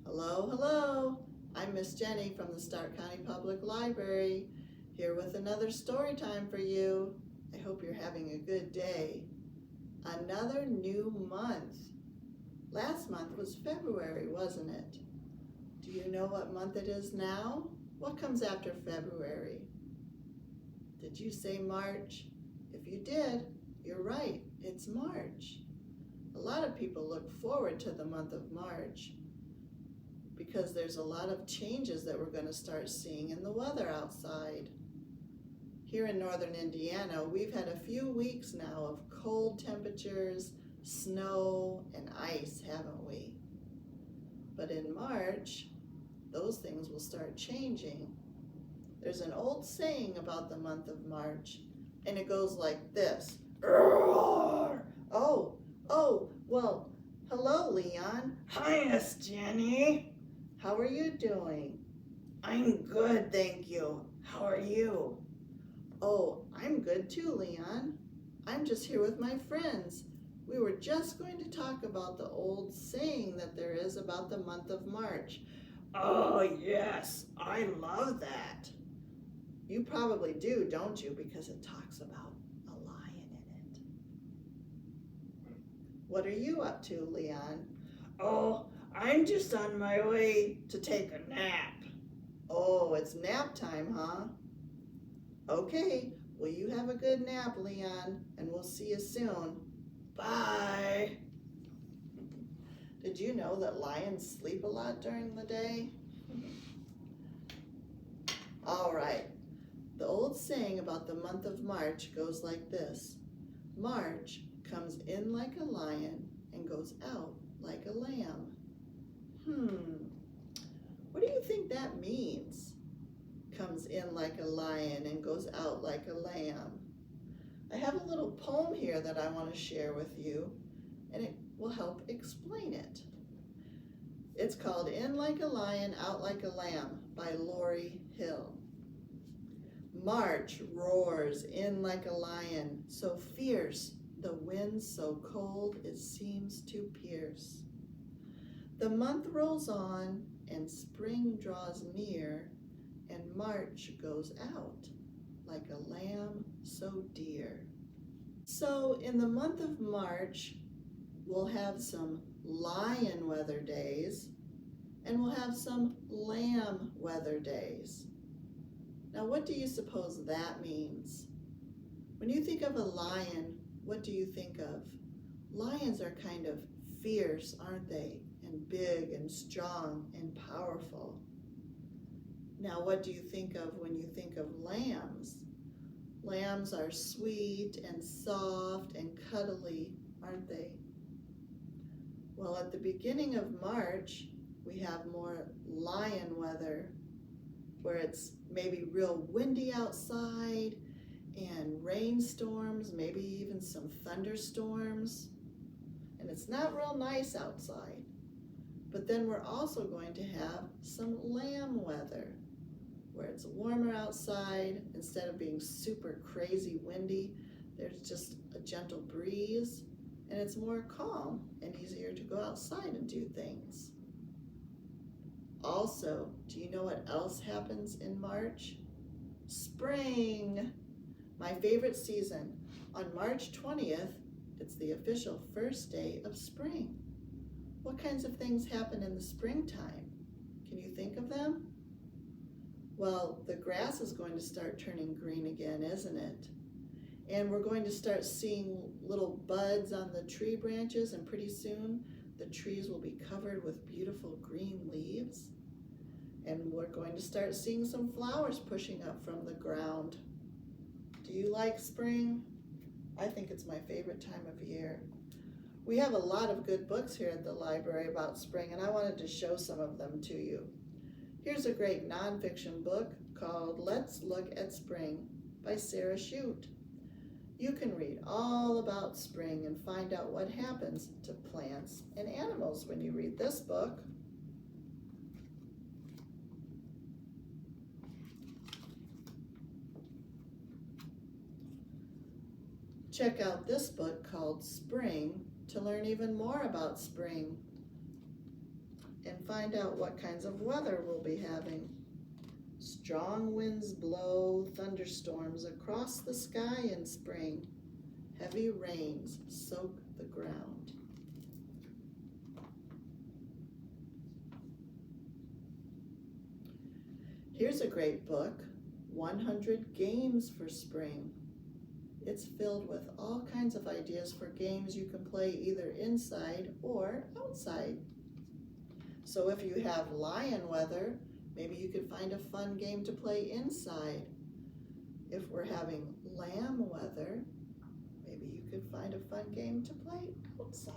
Hello, hello. I'm Miss Jenny from the Stark County Public Library, here with another story time for you. I hope you're having a good day. Another new month. Last month was February, wasn't it? Do you know what month it is now? What comes after February? Did you say March? If you did, you're right, it's March. A lot of people look forward to the month of March because there's a lot of changes that we're going to start seeing in the weather outside. Here in northern Indiana, we've had a few weeks now of cold temperatures, snow, and ice, haven't we? But in March, those things will start changing. There's an old saying about the month of March, and it goes like this. Roar! Well, hello, Leon. Hi, Miss Jenny. How are you doing? I'm good, thank you. How are you? Oh, I'm good too, Leon. I'm just here with my friends. We were just going to talk about the old saying that there is about the month of March. Oh, yes, I love that. You probably do, don't you? Because it talks about a lion in it. What are you up to, Leon? Oh, I'm just on my way to take a nap. Oh, it's nap time, huh? Okay, well, you have a good nap, Leon, and we'll see you soon. Bye. Did you know that lions sleep a lot during the day? All right, the old saying about the month of March goes like this. March comes in like a lion and goes out like a lamb. What do you think that means? Comes in like a lion and goes out like a lamb. I have a little poem here that I want to share with you, and it will help explain it. It's called In Like a Lion, Out Like a Lamb by Lori Hill. March roars in like a lion, so fierce, the wind so cold it seems to pierce. The month rolls on and spring draws near, and March goes out like a lamb so dear. So in the month of March, we'll have some lion weather days, and we'll have some lamb weather days. Now, what do you suppose that means? When you think of a lion, what do you think of? Lions are kind of fierce, aren't they? And big and strong and powerful. Now, what do you think of when you think of lambs? Lambs are sweet and soft and cuddly, aren't they? Well, at the beginning of March, we have more lion weather, where it's maybe real windy outside and rainstorms, maybe even some thunderstorms. And it's not real nice outside. But then we're also going to have some lamb weather, where it's warmer outside. Instead of being super crazy windy, there's just a gentle breeze, and it's more calm and easier to go outside and do things. Also, do you know what else happens in March? Spring, my favorite season. On March 20th, it's the official first day of spring. What kinds of things happen in the springtime? Can you think of them? Well, the grass is going to start turning green again, isn't it? And we're going to start seeing little buds on the tree branches, and pretty soon the trees will be covered with beautiful green leaves. And we're going to start seeing some flowers pushing up from the ground. Do you like spring? I think it's my favorite time of year. We have a lot of good books here at the library about spring, and I wanted to show some of them to you. Here's a great nonfiction book called Let's Look at Spring by Sarah Shute. You can read all about spring and find out what happens to plants and animals when you read this book. Check out this book called Spring to learn even more about spring. and find out what kinds of weather we'll be having. Strong winds blow thunderstorms across the sky in spring. Heavy rains soak the ground. Here's a great book, 100 Games for Spring. It's filled with all kinds of ideas for games you can play either inside or outside. So if you have lion weather, maybe you could find a fun game to play inside. If we're having lamb weather, maybe you could find a fun game to play outside.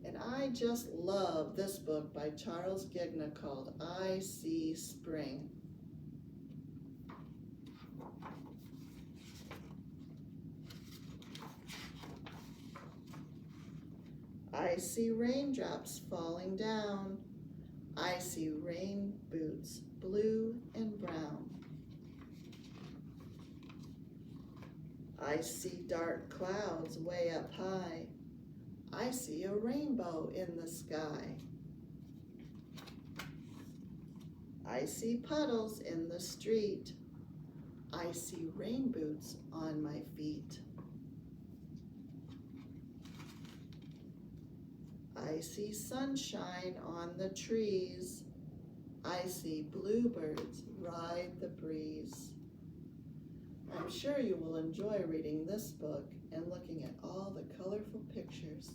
And I just love this book by Charles Gigna called I See Spring. I see raindrops falling down. I see rain boots, blue and brown. I see dark clouds way up high. I see a rainbow in the sky. I see puddles in the street. I see rain boots on my feet. I see sunshine on the trees. I see bluebirds ride the breeze. I'm sure you will enjoy reading this book and looking at all the colorful pictures.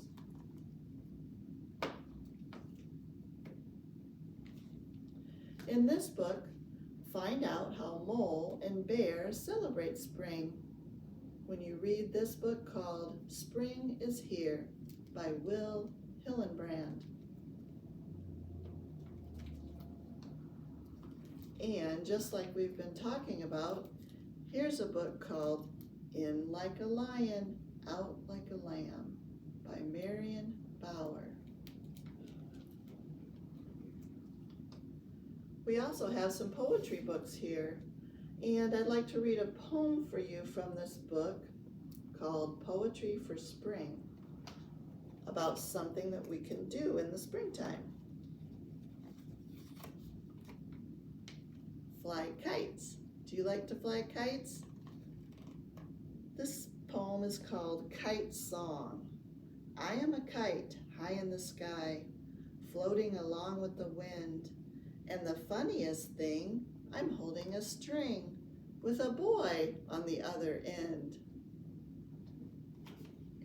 In this book, find out how Mole and Bear celebrate spring. When you read this book called Spring is Here by Will Hillenbrand. And just like we've been talking about, here's a book called In Like a Lion, Out Like a Lamb by Marion Bauer. We also have some poetry books here, and I'd like to read a poem for you from this book called Poetry for Spring, about something that we can do in the springtime. Fly kites. Do you like to fly kites? This poem is called Kite Song. I am a kite high in the sky, floating along with the wind. And the funniest thing, I'm holding a string with a boy on the other end.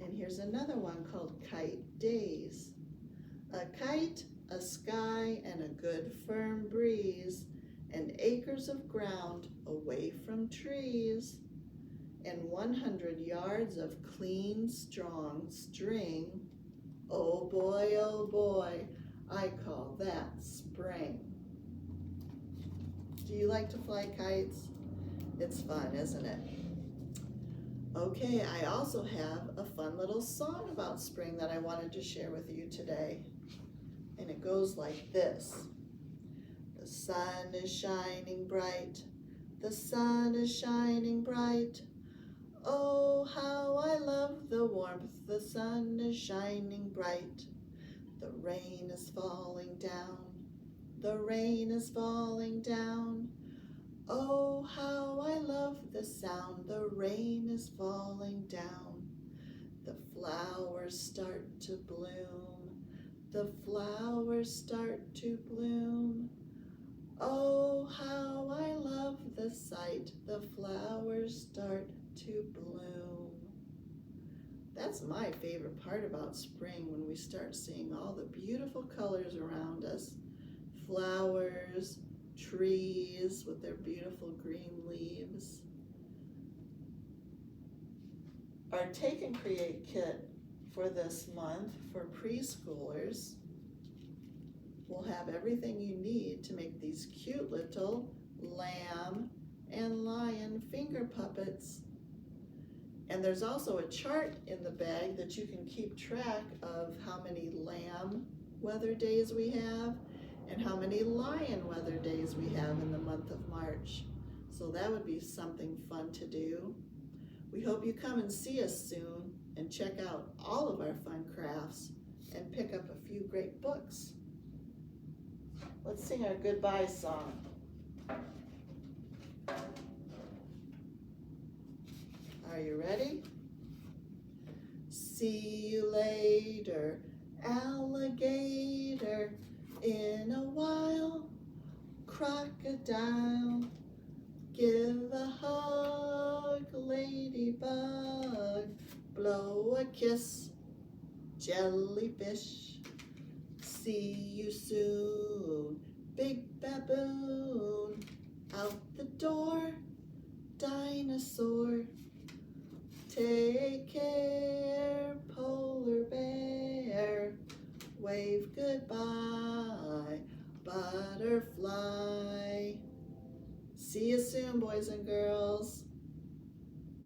And here's another one called Kite Days. A kite, a sky, and a good firm breeze, and acres of ground away from trees, and 100 yards of clean, strong string. Oh boy, I call that spring. Do you like to fly kites? It's fun, isn't it? Okay, I also have a fun little song about spring that I wanted to share with you today. And it goes like this. The sun is shining bright. The sun is shining bright. Oh, how I love the warmth. The sun is shining bright. The rain is falling down. The rain is falling down. Oh, how I love the sound. The rain is falling down. The flowers start to bloom. The flowers start to bloom. Oh, how I love the sight. The flowers start to bloom. That's my favorite part about spring, when we start seeing all the beautiful colors around us. Flowers, trees with their beautiful green leaves. Our Take and Create kit for this month for preschoolers will have everything you need to make these cute little lamb and lion finger puppets. And there's also a chart in the bag that you can keep track of how many lamb weather days we have and how many lion weather days we have in the month of March. So that would be something fun to do. We hope you come and see us soon and check out all of our fun crafts and pick up a few great books. Let's sing our goodbye song. Are you ready? See you later, alligator, in a while, crocodile. Give a hug, ladybug, blow a kiss, jellyfish. See you soon, big baboon, out the door, dinosaur. Take care, polar bear, wave goodbye, butterfly. See you soon, boys and girls.